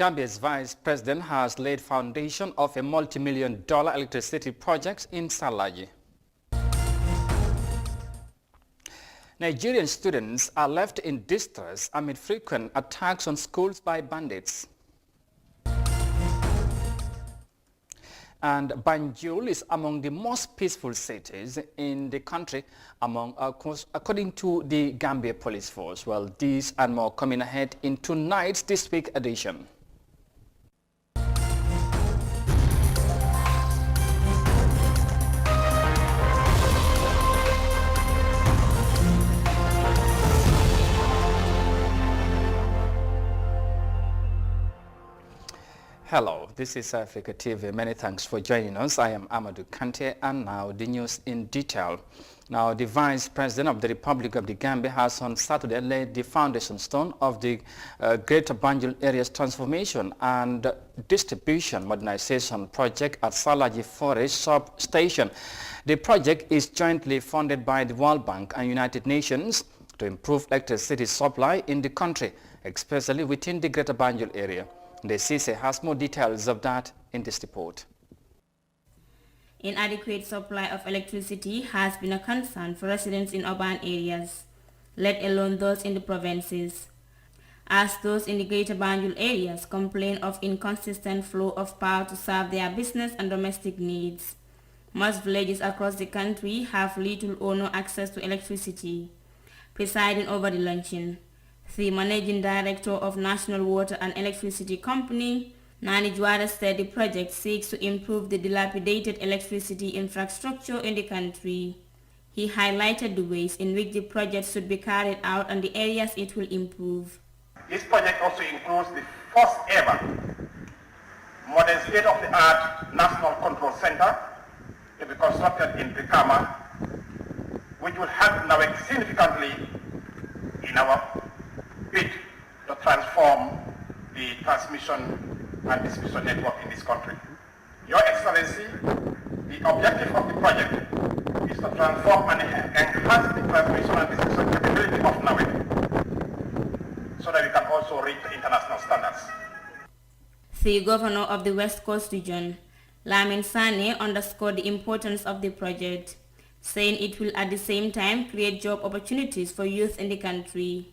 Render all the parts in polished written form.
Gambia's vice president has laid foundation of a multi-million-dollar electricity project in Salaji. Nigerian students are left in distress amid frequent attacks on schools by bandits. And Banjul is among the most peaceful cities in the country, according to the Gambia Police Force. Well, these and more coming ahead in tonight's This Week edition. Hello, this is Africa TV. Many thanks for joining us. I am Amadou Kante, and now the news in detail. Now, the Vice President of the Republic of the Gambia has on Saturday laid the foundation stone of the Greater Banjul area's transformation and distribution modernization project at Salaji Forest Substation. The project is jointly funded by the World Bank and United Nations to improve electricity supply in the country, especially within the Greater Banjul area. The CISE has more details of that in this report. Inadequate supply of electricity has been a concern for residents in urban areas, let alone those in the provinces, as those in the Greater Banjul areas complain of inconsistent flow of power to serve their business and domestic needs. Most villages across the country have little or no access to electricity. Presiding over the luncheon, the Managing Director of National Water and Electricity Company, Nani Juara, said the project seeks to improve the dilapidated electricity infrastructure in the country. He highlighted the ways in which the project should be carried out and the areas it will improve. This project also includes the first ever modern state-of-the-art National Control Center to be constructed in Brikama, which will help Nawek significantly in our bid to transform the transmission and distribution network in this country. Your Excellency, the objective of the project is to transform and enhance the transmission and distribution capability of NAWEC so that we can also reach the international standards. The Governor of the West Coast region, Lamin Sane, underscored the importance of the project, saying it will at the same time create job opportunities for youth in the country.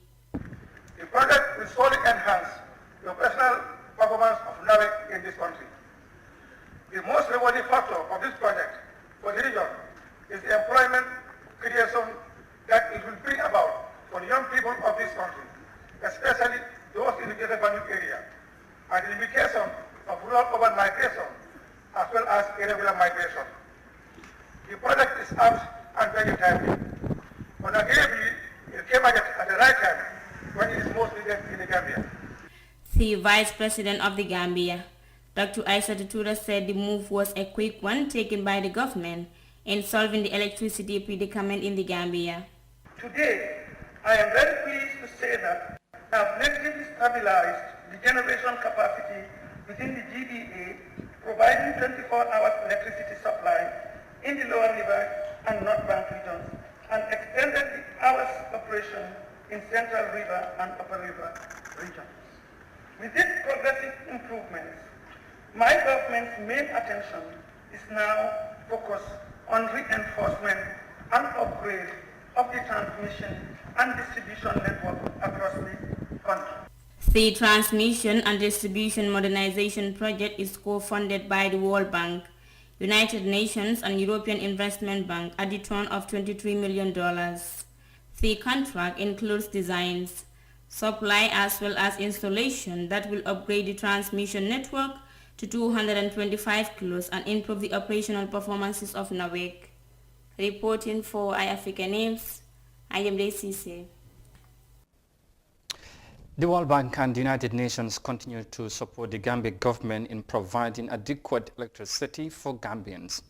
The project will solely enhance the operational performance of NAWEC in this country. The most rewarding factor of this project for the region is the employment creation that it will bring about for the young people of this country, especially those in the Greater Banjul area, and the limitation of rural-urban migration as well as irregular migration. The project is apt and very timely. Unagreeably, it came at the right time when it is most needed in the Gambia. The Vice President of the Gambia, Dr. Aissata Touré, said the move was a quick one taken by the government in solving the electricity predicament in the Gambia. Today, I am very pleased to say that I have negatively stabilized the generation capacity within the GBA, providing 24 hours electricity supply in the Lower River and North Bank regions, and extended the hours operation in Central River and Upper River regions. With these progressive improvements, my government's main attention is now focused on reinforcement and upgrade of the transmission and distribution network across the country. The Transmission and Distribution Modernization Project is co-funded by the World Bank, United Nations and European Investment Bank at the tune of $23 million. The contract includes designs, supply as well as installation that will upgrade the transmission network to 225 kilos and improve the operational performances of NAWEC. Reporting for iAfrica News, I am Cisse. The World Bank and the United Nations continue to support the Gambia government in providing adequate electricity for Gambians.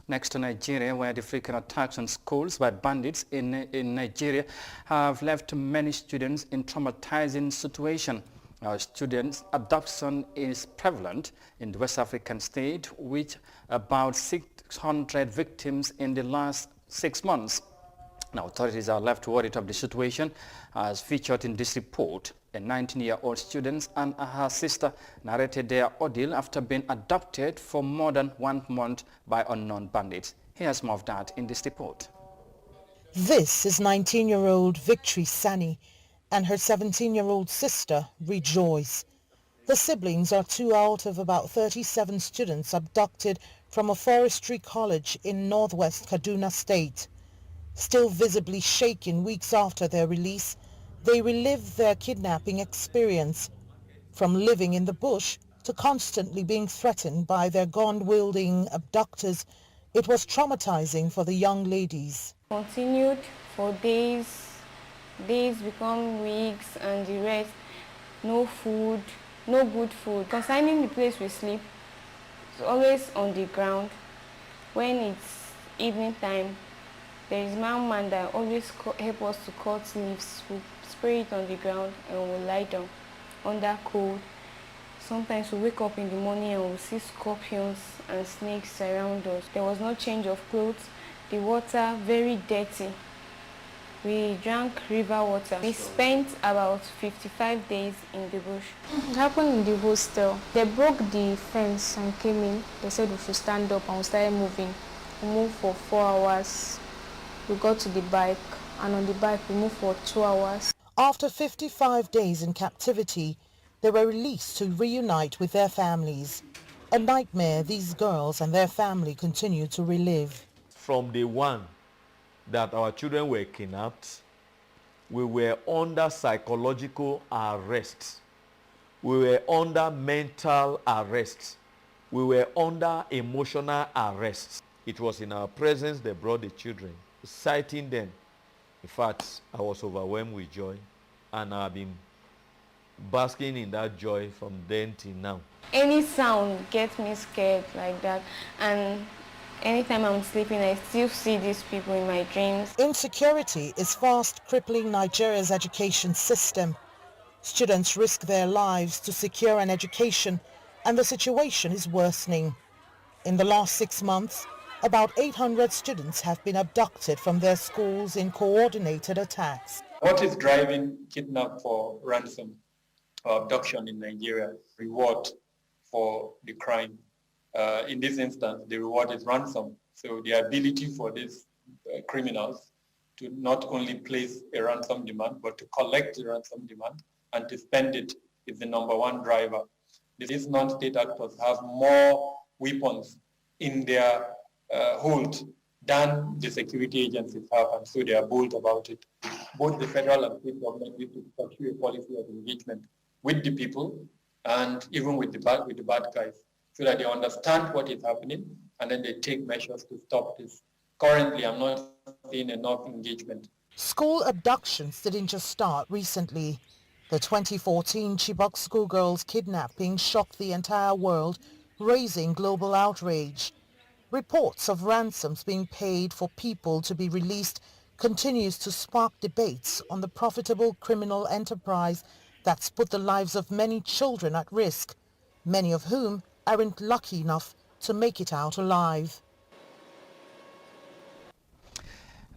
Next to Nigeria, where the frequent attacks on schools by bandits in Nigeria have left many students in traumatizing situation. Students abduction is prevalent in the West African state, with about 600 victims in the last 6 months. Now, authorities are left worried of the situation, as featured in this report A 19-year-old student and her sister narrated their ordeal after being abducted for more than 1 month by unknown bandits. Here's more of that in this report. This is 19-year-old Victory Sani and her 17-year-old sister, Rejoice. The siblings are 2 out of about 37 students abducted from a forestry college in northwest Kaduna State. Still visibly shaken weeks after their release, they relive their kidnapping experience. From living in the bush to constantly being threatened by their gun-wielding abductors, it was traumatizing for the young ladies. Continued for days become weeks, and the rest, no food, no good food. Concerning the place we sleep, it's always on the ground. When it's evening time, there is one man that always help us to cut leaves. We spray it on the ground and we lie down under cold. Sometimes we wake up in the morning and we see scorpions and snakes around us. There was no change of clothes. The water very dirty. We drank river water. We spent about 55 days in the bush. It happened in the hostel. They broke the fence and came in. They said we should stand up and we started moving. We moved for 4 hours. We got to the bike, and on the bike we moved for 2 hours. After 55 days in captivity, they were released to reunite with their families. A nightmare these girls and their family continue to relive. From day one that our children were kidnapped, we were under psychological arrest. We were under mental arrest. We were under emotional arrest. It was in our presence they brought the children. Sighting them, in fact, I was overwhelmed with joy, and I've been basking in that joy from then till now. Any sound gets me scared like that, and anytime I'm sleeping, I still see these people in my dreams. Insecurity is fast crippling Nigeria's education system. Students risk their lives to secure an education, and the situation is worsening. In the last 6 months, about 800 students have been abducted from their schools in coordinated attacks. What is driving kidnap for ransom or abduction in Nigeria? Reward for the crime. In this instance, the reward is ransom. So the ability for these criminals to not only place a ransom demand, but to collect the ransom demand and to spend it is the #1 driver. These non-state actors have more weapons in their hold than the security agencies have, and so they are bold about it. Both the federal and state government need to pursue a policy of engagement with the people and even with the bad guys, so that they understand what is happening and then they take measures to stop this. Currently, I'm not seeing enough engagement. School abductions didn't just start recently. The 2014 Chibok schoolgirls kidnapping shocked the entire world, raising global outrage. Reports of ransoms being paid for people to be released continues to spark debates on the profitable criminal enterprise that's put the lives of many children at risk, many of whom aren't lucky enough to make it out alive.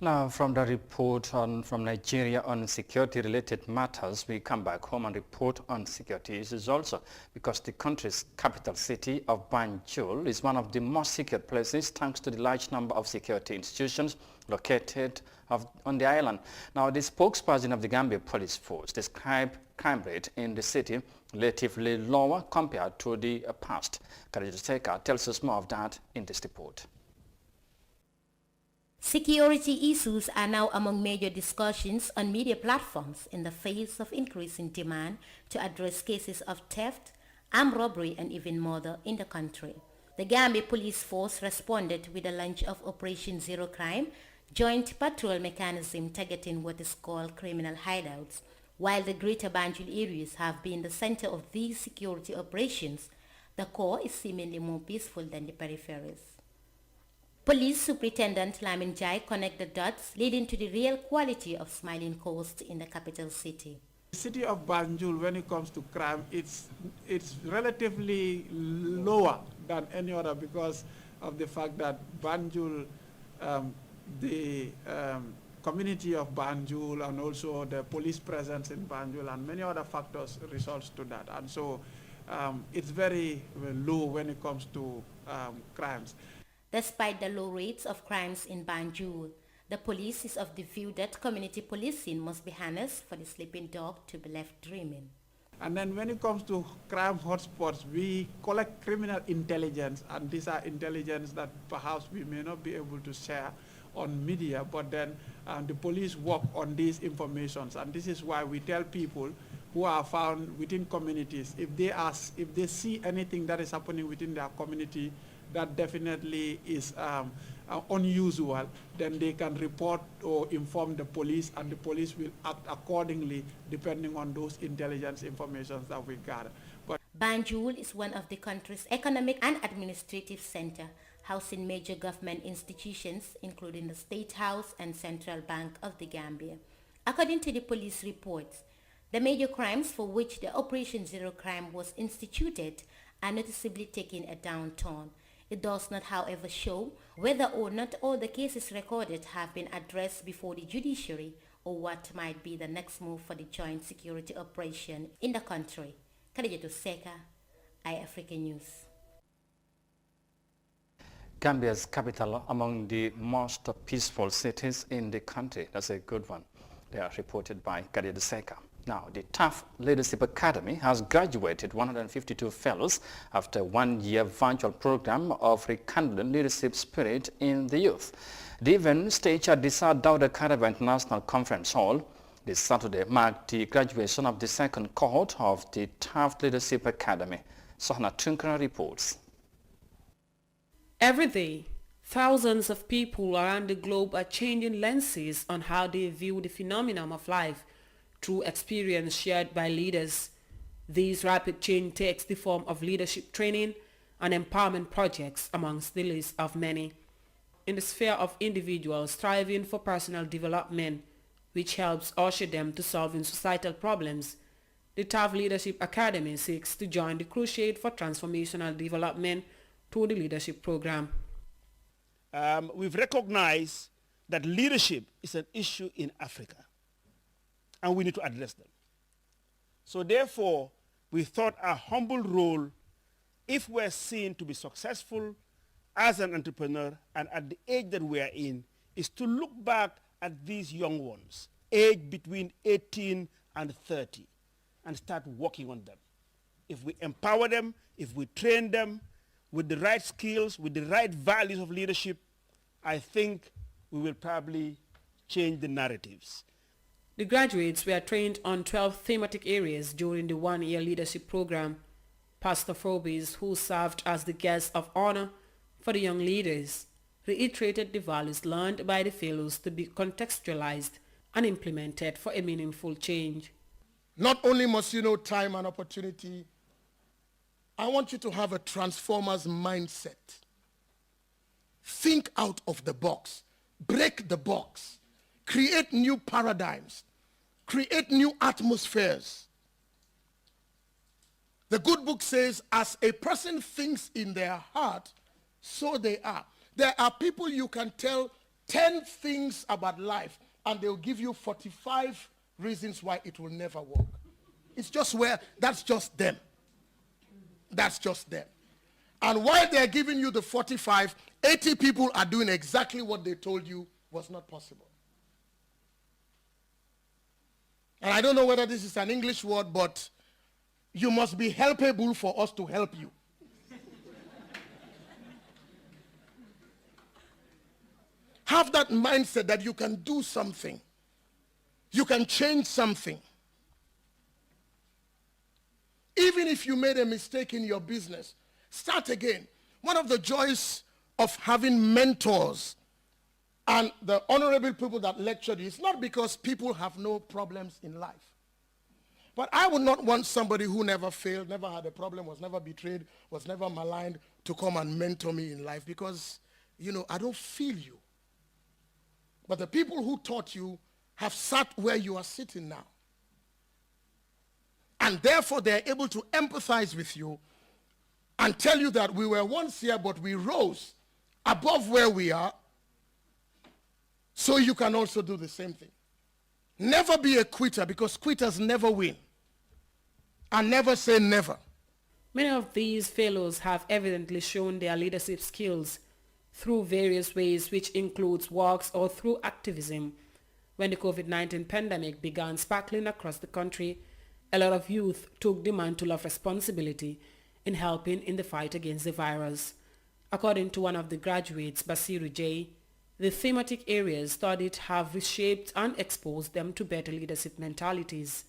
Now, from the report from Nigeria on security-related matters, we come back home and report on security issues also, because the country's capital city of Banjul is one of the most secure places thanks to the large number of security institutions located on the island. Now, the spokesperson of the Gambia Police Force described crime rate in the city relatively lower compared to the past. Khadija Teka tells us more of that in this report. Security issues are now among major discussions on media platforms in the face of increasing demand to address cases of theft, armed robbery and even murder in the country. The Gambia Police Force responded with the launch of Operation Zero Crime, joint patrol mechanism targeting what is called criminal hideouts. While the greater Banjul areas have been the center of these security operations, the core is seemingly more peaceful than the peripheries. Police Superintendent Lamin Jai connected the dots, leading to the real quality of smiling coast in the capital city. The city of Banjul, when it comes to crime, it's relatively lower than any other because of the fact that Banjul, the community of Banjul and also the police presence in Banjul and many other factors results to that. And so it's very low when it comes to crimes. Despite the low rates of crimes in Banjul, the police is of the view that community policing must be harnessed for the sleeping dog to be left dreaming. And then when it comes to crime hotspots, we collect criminal intelligence, and these are intelligence that perhaps we may not be able to share on media, but then the police work on these informations, and this is why we tell people who are found within communities, if they see anything that is happening within their community that definitely is unusual, then they can report or inform the police, and the police will act accordingly depending on those intelligence information that we gather. But Banjul is one of the country's economic and administrative center, housing major government institutions including the State House and Central Bank of the Gambia. According to the police reports, the major crimes for which the Operation Zero Crime was instituted are noticeably taking a downturn. It does not, however, show whether or not all the cases recorded have been addressed before the judiciary or what might be the next move for the joint security operation in the country. Khadija Seka, iAfrica News. Gambia's capital among the most peaceful cities in the country. That's a good one. They are reported by Khadija Seka. Now, the TAF Leadership Academy has graduated 152 fellows after a one-year virtual program of rekindling leadership spirit in the youth. The event staged at the South Dauda Caraba International Conference Hall this Saturday marked the graduation of the second cohort of the TAF Leadership Academy. Sohna Tunkara reports. Every day, thousands of people around the globe are changing lenses on how they view the phenomenon of life through experience shared by leaders. This rapid change takes the form of leadership training and empowerment projects amongst the list of many. In the sphere of individuals striving for personal development, which helps usher them to solving societal problems, the TAF Leadership Academy seeks to join the crusade for transformational development through the leadership program. We've recognized that leadership is an issue in Africa, and we need to address them. So therefore, we thought our humble role, if we're seen to be successful as an entrepreneur and at the age that we are in, is to look back at these young ones, aged between 18 and 30, and start working on them. If we empower them, if we train them with the right skills, with the right values of leadership, I think we will probably change the narratives. The graduates were trained on 12 thematic areas during the one-year leadership program. Pastor Frobis, who served as the guest of honor for the young leaders, reiterated the values learned by the fellows to be contextualized and implemented for a meaningful change. Not only must you know time and opportunity, I want you to have a transformer's mindset. Think out of the box. Break the box. Create new paradigms. Create new atmospheres. The good book says, as a person thinks in their heart, so they are. There are people you can tell 10 things about life, and they'll give you 45 reasons why it will never work. It's just that's just them. That's just them. And while they're giving you the 45, 80 people are doing exactly what they told you was not possible. And I don't know whether this is an English word, but you must be helpable for us to help you. Have that mindset that you can do something. You can change something. Even if you made a mistake in your business, start again. One of the joys of having mentors and the honorable people that lectured you, it's not because people have no problems in life. But I would not want somebody who never failed, never had a problem, was never betrayed, was never maligned to come and mentor me in life because, I don't feel you. But the people who taught you have sat where you are sitting now. And therefore, they're able to empathize with you and tell you that we were once here, but we rose above where we are. So you can also do the same thing. Never be a quitter, because quitters never win. And never say never. Many of these fellows have evidently shown their leadership skills through various ways, which includes walks or through activism. When the COVID-19 pandemic began sparkling across the country, a lot of youth took the mantle of responsibility in helping in the fight against the virus. According to one of the graduates, Basiru J., the thematic areas studied have reshaped and exposed them to better leadership mentalities.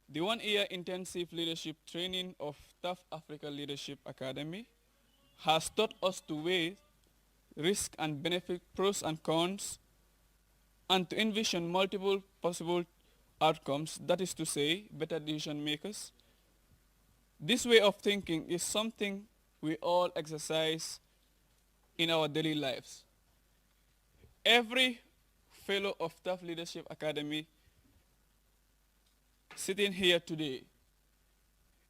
The one-year intensive leadership training of Tough Africa Leadership Academy has taught us to weigh risk and benefit, pros and cons, and to envision multiple possible outcomes, that is to say, better decision makers. This way of thinking is something we all exercise in our daily lives. Every fellow of Tough Leadership Academy sitting here today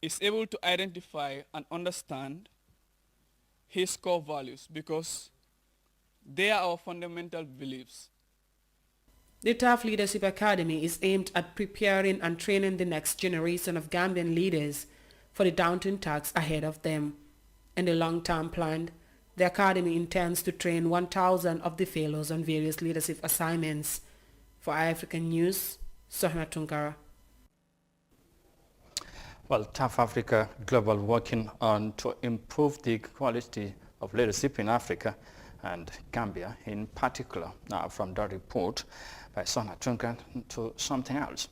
is able to identify and understand his core values, because they are our fundamental beliefs. The Tough Leadership Academy is aimed at preparing and training the next generation of Gambian leaders for the daunting tasks ahead of them. In the long-term plan, the Academy intends to train 1,000 of the fellows on various leadership assignments. For African News, Sohna Tunkara. Well, Tough Africa Global working on to improve the quality of leadership in Africa and Gambia in particular. Now, from that report by Sohna Tunkara to something else.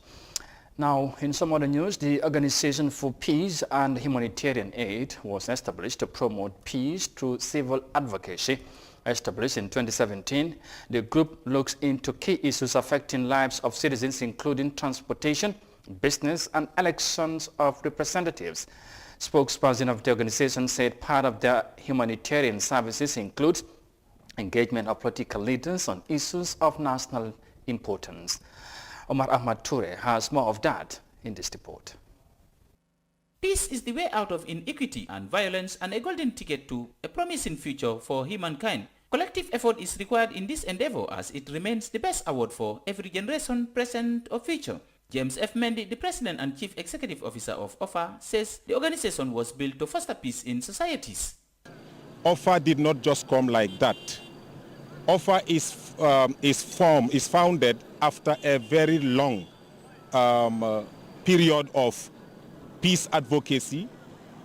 Now, in some other news, the Organization for Peace and Humanitarian Aid was established to promote peace through civil advocacy. Established in 2017, the group looks into key issues affecting lives of citizens, including transportation, business, and elections of representatives. Spokesperson of the organization said part of their humanitarian services includes engagement of political leaders on issues of national importance. Omar Ahmad Toure has more of that in this report. Peace is the way out of inequity and violence, and a golden ticket to a promising future for humankind. Collective effort is required in this endeavor, as it remains the best award for every generation, present or future. James F. Mendy, the President and Chief Executive Officer of OFA, says the organization was built to foster peace in societies. OFA did not just come like that. OFA is founded after a very long period of peace advocacy,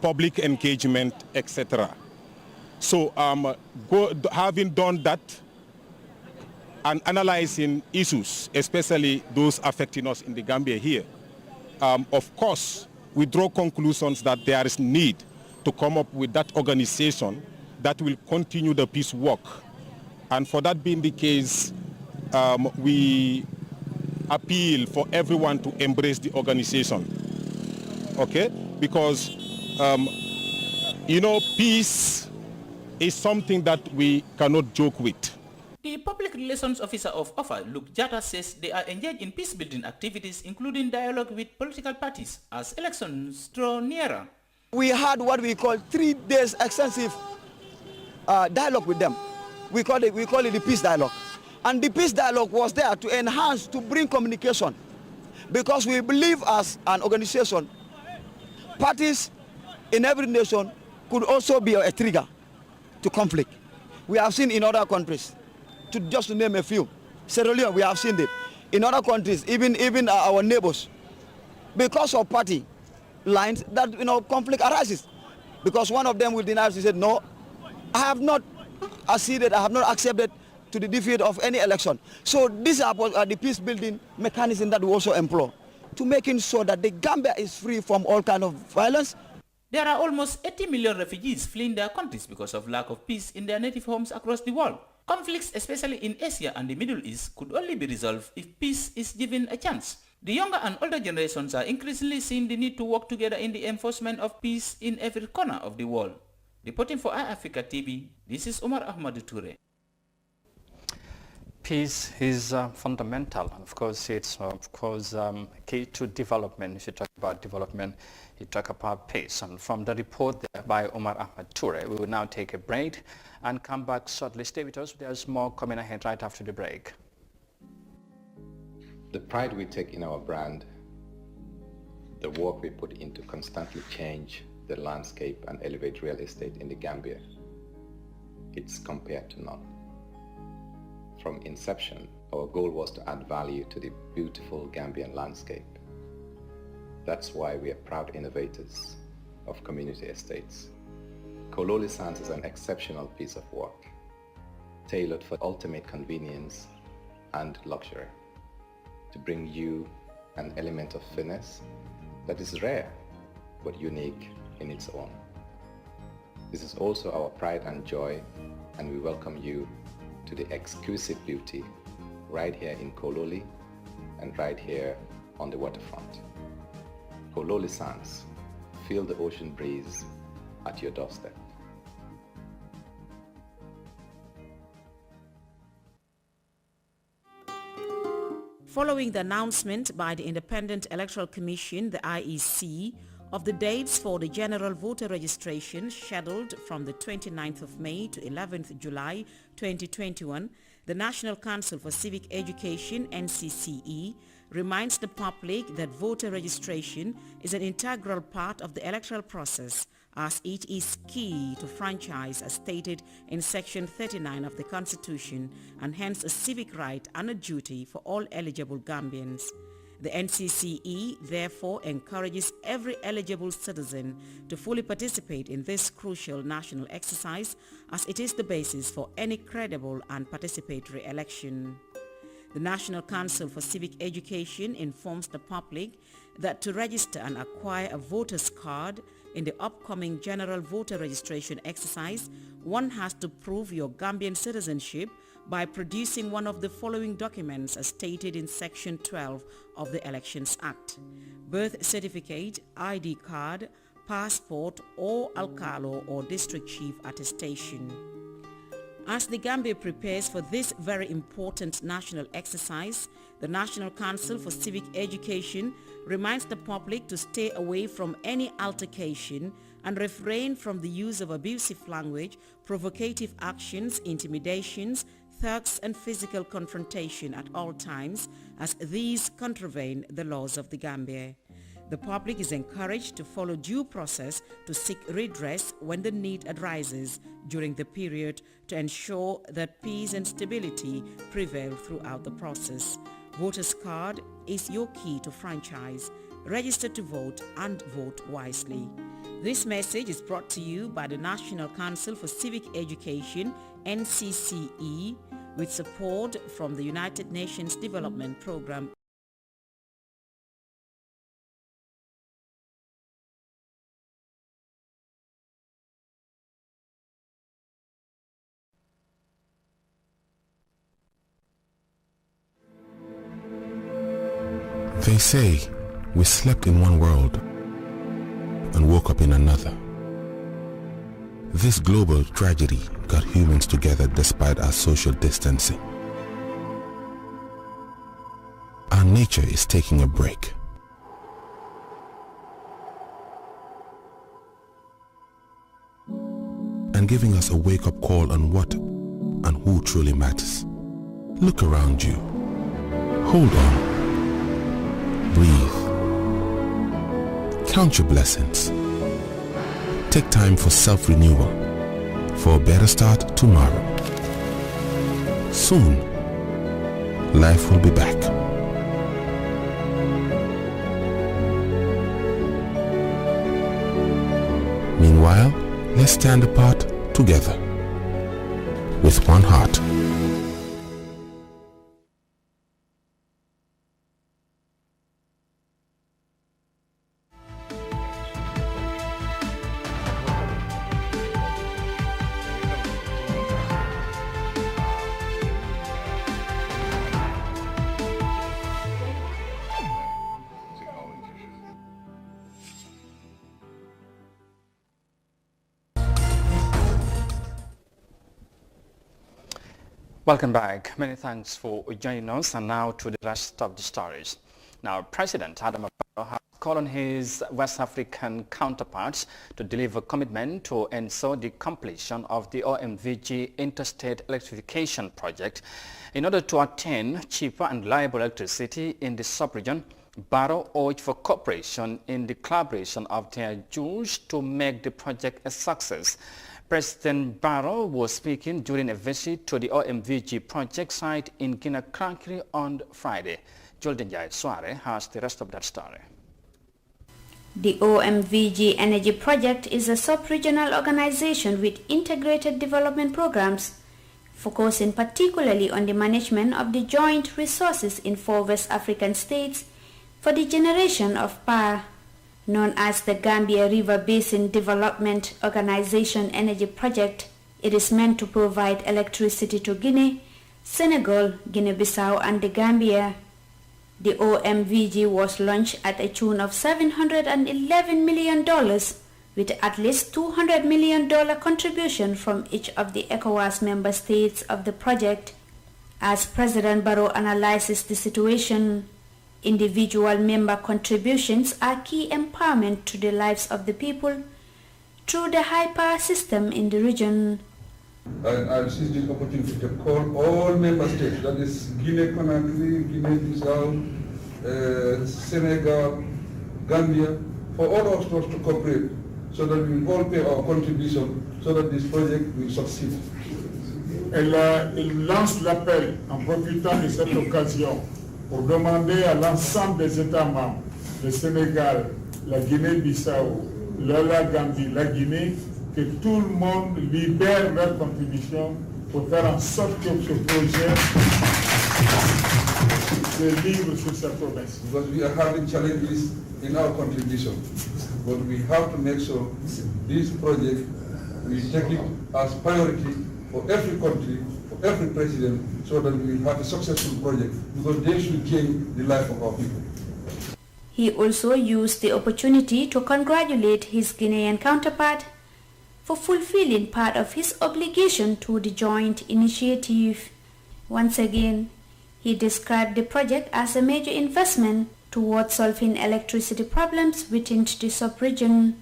public engagement, etc. So having done that and analyzing issues, especially those affecting us in the Gambia here, of course, we draw conclusions that there is need to come up with that organization that will continue the peace work. And for that being the case, we appeal for everyone to embrace the organization, okay? Because, peace is something that we cannot joke with. The Public Relations Officer of OFA, Luke Jata, says they are engaged in peace-building activities, including dialogue with political parties as elections draw nearer. We had what we call 3 days extensive dialogue with them. We call it the peace dialogue. And the peace dialogue was there to enhance, to bring communication. Because we believe as an organization, parties in every nation could also be a trigger to conflict. We have seen in other countries, just to name a few. Sierra Leone, we have seen it. In other countries, even our neighbors, because of party lines, that conflict arises. Because one of them will deny, he said, no, I have not acceded, I have not accepted to the defeat of any election. So these are the peace building mechanism that we also employ to making sure that the Gambia is free from all kind of violence. There are almost 80 million refugees fleeing their countries because of lack of peace in their native homes across the world. Conflicts, especially in Asia and the Middle East, could only be resolved if peace is given a chance. The younger and older generations are increasingly seeing the need to work together in the enforcement of peace in every corner of the world. Reporting for iAfrica TV, this is Omar Ahmad Toure. Peace is fundamental, and of course it's key to development. If you talk about development, you talk about peace. And from the report there by Omar Ahmed Toure, we will now take a break and come back shortly. Stay with us. There's more coming ahead right after the break. The pride we take in our brand, the work we put into constantly change the landscape and elevate real estate in the Gambia, it's compared to none. From inception, our goal was to add value to the beautiful Gambian landscape. That's why we are proud innovators of community estates. Kololi Sands is an exceptional piece of work, tailored for ultimate convenience and luxury, to bring you an element of finesse that is rare but unique in its own. This is also our pride and joy, and we welcome you to the exquisite beauty right here in Kololi and right here on the waterfront. Kololi Sands, feel the ocean breeze at your doorstep. Following the announcement by the Independent Electoral Commission, the IEC, of the dates for the general voter registration scheduled from the 29th of May to 11th July 2021, the National Council for Civic Education, NCCE, reminds the public that voter registration is an integral part of the electoral process, as it is key to franchise as stated in Section 39 of the Constitution, and hence a civic right and a duty for all eligible Gambians. The NCCE therefore encourages every eligible citizen to fully participate in this crucial national exercise, as it is the basis for any credible and participatory election. The National Council for Civic Education informs the public that to register and acquire a voter's card in the upcoming general voter registration exercise, one has to prove your Gambian citizenship by producing one of the following documents as stated in Section 12 of the Elections Act: birth certificate, ID card, passport, or alcalo or district chief attestation. As the Gambia prepares for this very important national exercise, the National Council for Civic Education reminds the public to stay away from any altercation and refrain from the use of abusive language, provocative actions, intimidations, thugs and physical confrontation at all times, as these contravene the laws of the Gambia. The public is encouraged to follow due process to seek redress when the need arises during the period to ensure that peace and stability prevail throughout the process. Voter's card is your key to franchise. Register to vote and vote wisely. This message is brought to you by the National Council for Civic Education, NCCE, with support from the United Nations Development Programme. They say we slept in one world and woke up in another. This global tragedy got humans together despite our social distancing. Our nature is taking a break. And giving us a wake-up call on what and who truly matters. Look around you. Hold on. Breathe. Count your blessings. Take time for self-renewal, for a better start tomorrow. Soon, life will be back. Meanwhile, let's stand apart together with one heart. Welcome back. Many thanks for joining us, and now to the rest of the stories. Now, President Adam Barrow has called on his West African counterparts to deliver commitment to ensure the completion of the OMVG interstate electrification project in order to attain cheaper and reliable electricity in the sub-region. Barrow urged for cooperation in the collaboration of their Jews to make the project a success. President Barrow was speaking during a visit to the OMVG project site in Guinea-Conakry on Friday. Jordan Jai Suare has the rest of that story. The OMVG Energy Project is a sub-regional organization with integrated development programs, focusing particularly on the management of the joint resources in 4 West African states for the generation of power. Known as the Gambia River Basin Development Organization Energy Project, it is meant to provide electricity to Guinea, Senegal, Guinea-Bissau and the Gambia. The OMVG was launched at a tune of $711 million with at least $200 million contribution from each of the ECOWAS member states of the project. As President Barrow analyzes the situation, individual member contributions are key empowerment to the lives of the people through the high power system in the region. I'll seize this opportunity to call all member states, that is Guinea-Conakry, Guinea-Bissau, Senegal, Gambia, for all of us to cooperate so that we all pay our contribution so that this project will succeed. Il lance l'appel en profitant de cette occasion pour demander à l'ensemble des États membres, le Sénégal, la Guinée-Bissau, la Gambie, la Guinée, que tout le monde libère leur contribution pour faire en sorte que ce projet se livre sur cette province. Because we are having challenges in our contribution, but we have to make sure this project, we take it as priority for every country, for every president, so that we will have a successful project, because they should change the life of our people. He also used the opportunity to congratulate his Guinean counterpart for fulfilling part of his obligation to the joint initiative. Once again, he described the project as a major investment towards solving electricity problems within the sub-region.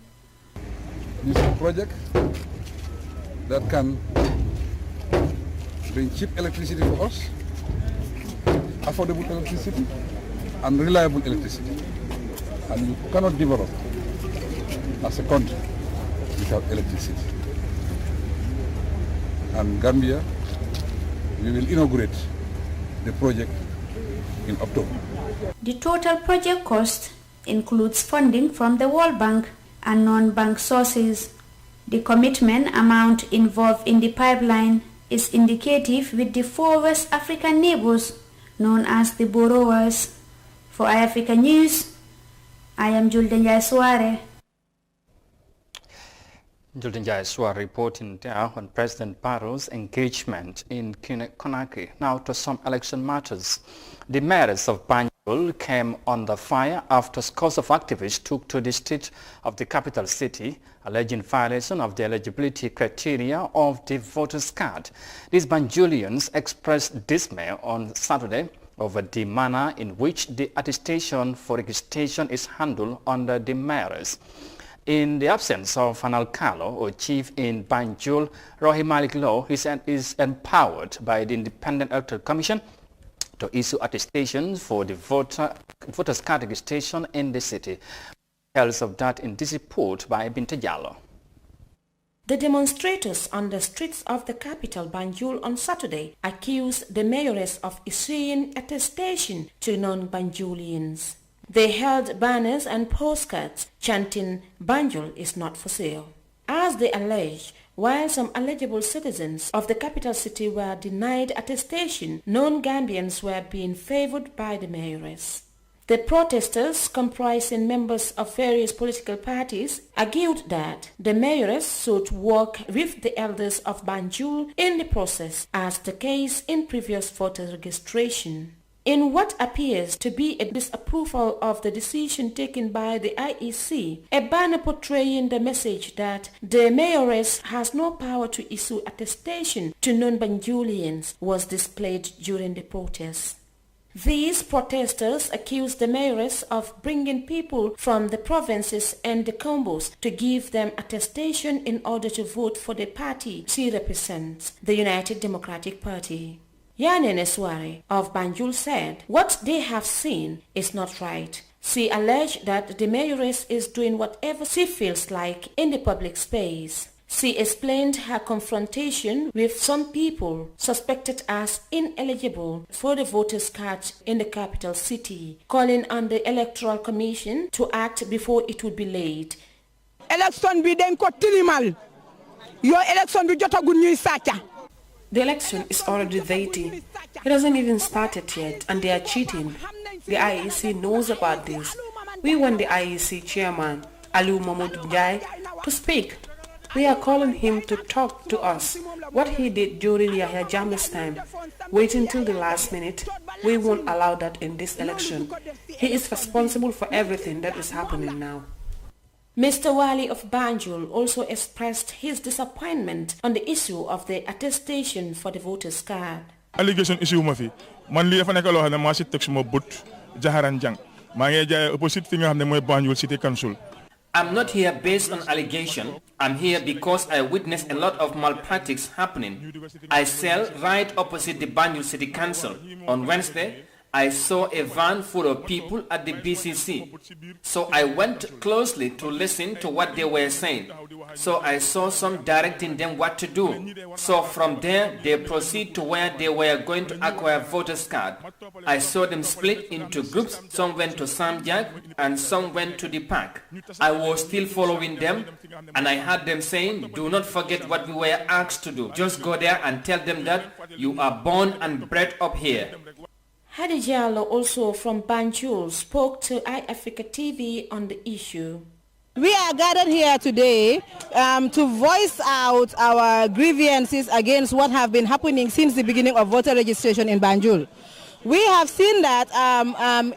This is a project that can bring cheap electricity for us, affordable electricity, and reliable electricity. And you cannot develop as a country without electricity. And Gambia, we will inaugurate the project in October. The total project cost includes funding from the World Bank and non-bank sources. The commitment amount involved in the pipeline is indicative with the 4 West African neighbors known as the borrowers. For iAfrica News, I am Julden Suare. Julden Suare reporting there on President Barrow's engagement in Guinea-Conakry. Now to some election matters. The mayors of Banjul came under fire after scores of activists took to the streets of the capital city, alleging violation of the eligibility criteria of the voters' card. These Banjulians expressed dismay on Saturday over the manner in which the attestation for registration is handled under the mayors. In the absence of an alcalo or chief in Banjul, Rohi Malik Law is empowered by the Independent Electoral Commission to issue attestations for the voters' card registration in the city. Details of that in this report by Binta Jallo. The demonstrators on the streets of the capital Banjul on Saturday accused the mayoress of issuing attestation to non-Banjulians. They held banners and postcards chanting "Banjul is not for sale." As they alleged, while some eligible citizens of the capital city were denied attestation, non-Gambians were being favored by the mayoress. The protesters, comprising members of various political parties, argued that the mayoress sought to work with the elders of Banjul in the process, as the case in previous voter registration. In what appears to be a disapproval of the decision taken by the IEC, a banner portraying the message that the mayoress has no power to issue attestation to non-Banjulians was displayed during the protests. These protesters accused the mayoress of bringing people from the provinces and the combos to give them attestation in order to vote for the party she represents, the United Democratic Party. Yane Nesware of Banjul said what they have seen is not right. She alleged that the mayoress is doing whatever she feels like in the public space. She explained her confrontation with some people suspected as ineligible for the voters' card in the capital city, calling on the Electoral Commission to act before it would be late. Election be den ko tilimal. Your election be jota gunyu sacha. The election is already dating. It hasn't even started yet, and they are cheating. The IEC knows about this. We want the IEC chairman, Aliu Mahmoud Njai, to speak. We are calling him to talk to us. What he did during Yahya Jammeh's time, waiting till the last minute, we won't allow that in this election. He is responsible for everything that is happening now. Mr. Wali of Banjul also expressed his disappointment on the issue of the attestation for the voters' card. Allegation issue ma fi man li dafa nek lo xamne ma ci tek suma but jaharan jang ma ngi jaay opposite fi nga xamne moy Banjul City Council. I'm not here based on allegation. I'm here because I witnessed a lot of malpractice happening. I sell right opposite the Banjul City Council. On Wednesday, I saw a van full of people at the BCC. So I went closely to listen to what they were saying. So I saw some directing them what to do. So from there, they proceed to where they were going to acquire voters' card. I saw them split into groups. Some went to Samjak and some went to the park. I was still following them and I heard them saying, do not forget what we were asked to do. Just go there and tell them that you are born and bred up here. Hadi Jallo, also from Banjul, spoke to iAfrica TV on the issue. We are gathered here today to voice out our grievances against what have been happening since the beginning of voter registration in Banjul. We have seen that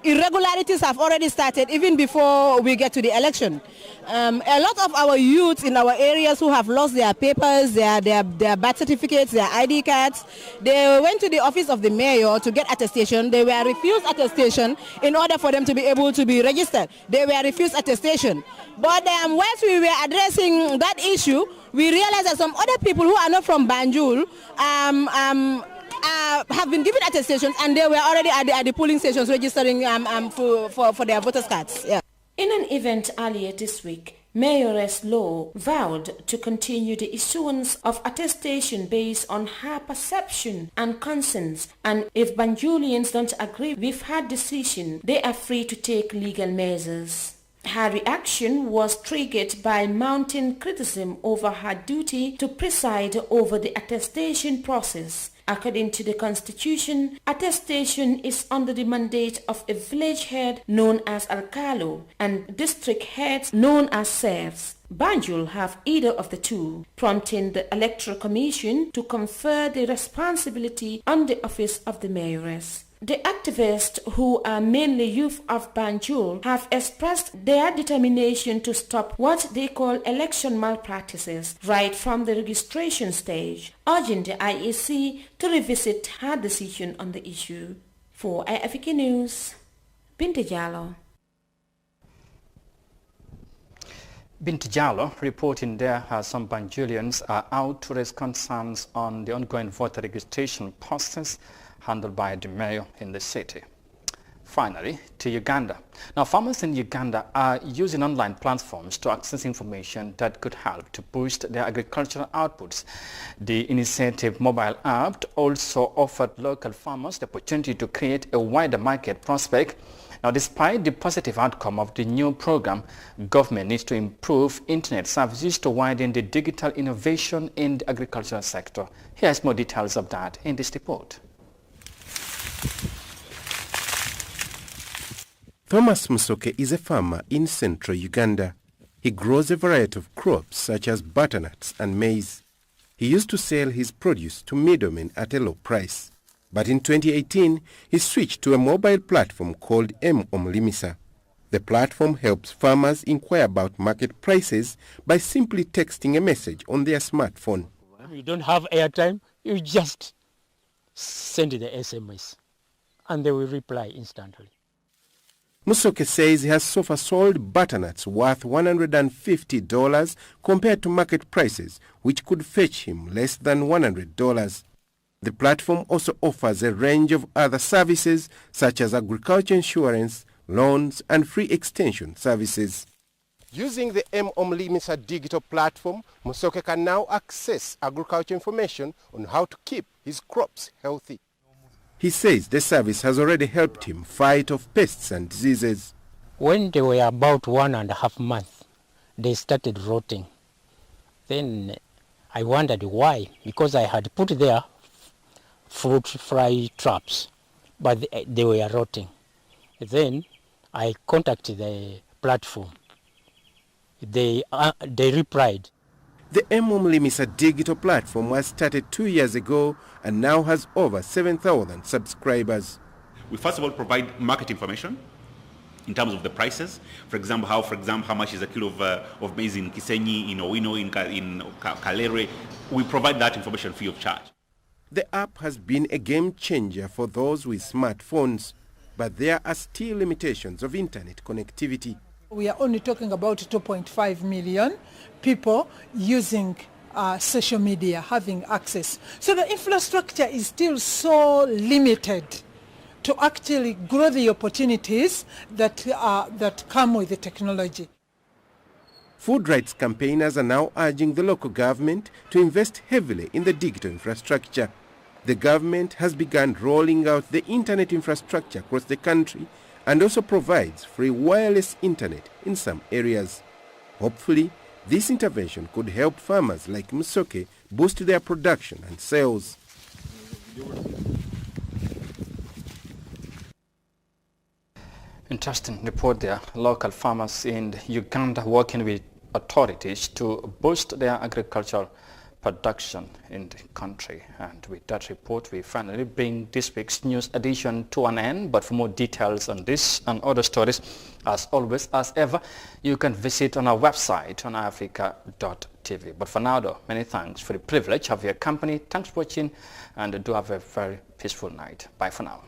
irregularities have already started even before we get to the election. A lot of our youths in our areas who have lost their papers, their birth certificates, their ID cards, they went to the office of the mayor to get attestation. They were refused attestation in order for them to be able to be registered. They were refused attestation. But once we were addressing that issue, we realized that some other people who are not from Banjul have been given attestations and they were already at the polling stations registering for their voters' cards. Yeah. In an event earlier this week, Mayoress Law vowed to continue the issuance of attestation based on her perception and concerns, and if Banjulians don't agree with her decision, they are free to take legal measures. Her reaction was triggered by mounting criticism over her duty to preside over the attestation process. According to the Constitution, attestation is under the mandate of a village head known as Alcalo and district heads known as serfs. Banjul have either of the two, prompting the Electoral Commission to confer the responsibility on the office of the mayoress. The activists, who are mainly youth of Banjul, have expressed their determination to stop what they call election malpractices right from the registration stage, urging the IEC to revisit her decision on the issue. For iAfrica News, Binti Jallo. Binti Jallo reporting there as some Banjulians are out to raise concerns on the ongoing voter registration process handled by the mayor in the city. Finally, to Uganda. Now, farmers in Uganda are using online platforms to access information that could help to boost their agricultural outputs. The initiative mobile app also offered local farmers the opportunity to create a wider market prospect. Now, despite the positive outcome of the new program, government needs to improve internet services to widen the digital innovation in the agricultural sector. Here's more details of that in this report. Thomas Musoke is a farmer in central Uganda. He grows a variety of crops such as butternuts and maize. He used to sell his produce to middlemen at a low price. But in 2018, he switched to a mobile platform called Omlimisa. The platform helps farmers inquire about market prices by simply texting a message on their smartphone. You don't have airtime, you just send the SMS and they will reply instantly. Musoke says he has so far sold butternuts worth $150 compared to market prices, which could fetch him less than $100. The platform also offers a range of other services such as agriculture insurance, loans and free extension services. Using the Omlimisa digital platform, Musoke can now access agriculture information on how to keep his crops healthy. He says the service has already helped him fight off pests and diseases. When they were about 1.5 months, they started rotting. Then I wondered why, because I had put there fruit fly traps, but they were rotting. Then I contacted the platform. They replied. The Omlimisa digital platform was started 2 years ago and now has over 7,000 subscribers. We first of all provide market information in terms of the prices. For example, how much is a kilo of maize in Kisenyi, in Owino, in Kalere. We provide that information free of charge. The app has been a game changer for those with smartphones, but there are still limitations of internet connectivity. We are only talking about 2.5 million people using social media, having access. So the infrastructure is still so limited to actually grow the opportunities that come with the technology. Food rights campaigners are now urging the local government to invest heavily in the digital infrastructure. The government has begun rolling out the internet infrastructure across the country and also provides free wireless internet in some areas. Hopefully, this intervention could help farmers like Musoke boost their production and sales. Interesting report there. Local farmers in Uganda working with authorities to boost their agricultural production in the country. And with that report, we finally bring this week's news edition to an end. But for more details on this and other stories, as always, as ever, you can visit on our website on africa.tv. But for now, though, many thanks for the privilege of your company. Thanks for watching, and do have a very peaceful night. Bye for now.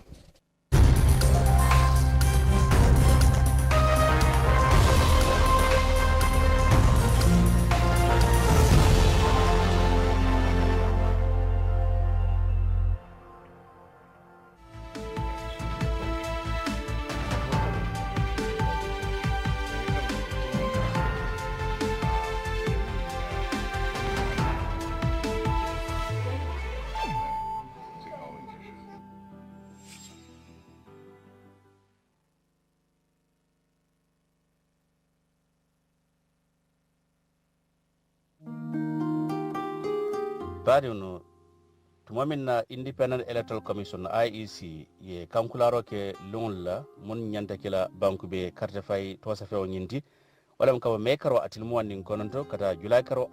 bari no tumamin na Independent Electoral Commission IEC ye kankularo ke lunla mun nyanta kila banku be carte fay to sa few nyinti wala mkawa mekaro atil mo nin kononto kata julay karo